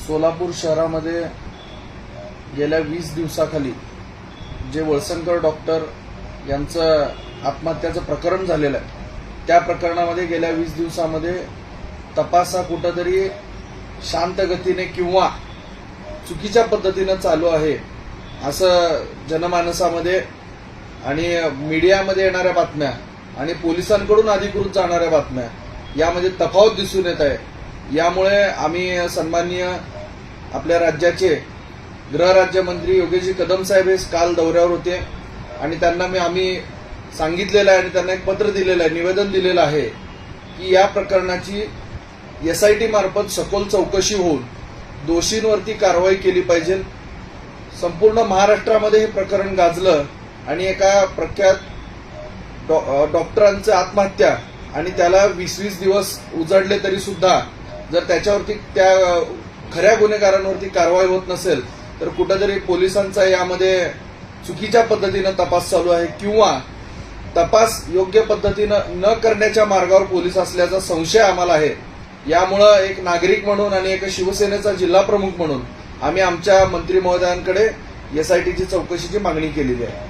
सोलापूर शहरामध्ये गेल्या 20 दिवसाखाली जे वळसंकर डॉक्टर यांचं आत्महत्याचं प्रकरण झालेलं आहे, त्या प्रकरणामध्ये गेल्या 20 दिवसामध्ये तपास हा कुठंतरी शांत गतीने किंवा चुकीच्या पद्धतीनं चालू आहे असं जनमानसामध्ये आणि मीडियामध्ये येणाऱ्या बातम्या आणि पोलिसांकडून अधिकृत जाणाऱ्या बातम्या यामध्ये तफावत दिसून येत आहे। यामुळे आम्ही सन्माननीय आपल्या राज्याचे गृहराज्यमंत्री योगेशजी कदम साहेब हे काल दौऱ्यावर होते आणि त्यांना आम्ही सांगितलेलं आहे आणि त्यांना एक पत्र दिलेलं आहे, निवेदन दिलेलं आहे की या प्रकरणाची SIT मार्फत सखोल चौकशी होऊन दोषींवरती कारवाई केली पाहिजे। संपूर्ण महाराष्ट्रामध्ये हे प्रकरण गाजलं आणि एका प्रख्यात डॉक्टरांचं आत्महत्या आणि त्याला 20-20 दिवस उजाडले तरी सुद्धा जर त्याच्यावरती त्या खऱ्या गुन्हेगारांवरती कारवाई होत नसेल तर कुठेतरी पोलिसांचा यामध्ये चुकीच्या पद्धतीनं तपास चालू आहे किंवा तपास योग्य पद्धतीनं न करण्याच्या मार्गावर पोलीस असल्याचा संशय आम्हाला आहे। यामुळं एक नागरिक म्हणून आणि एक शिवसेनेचा जिल्हा प्रमुख म्हणून आम्ही आमच्या मंत्री महोदयांकडे SITची चौकशीची मागणी केलेली आहे।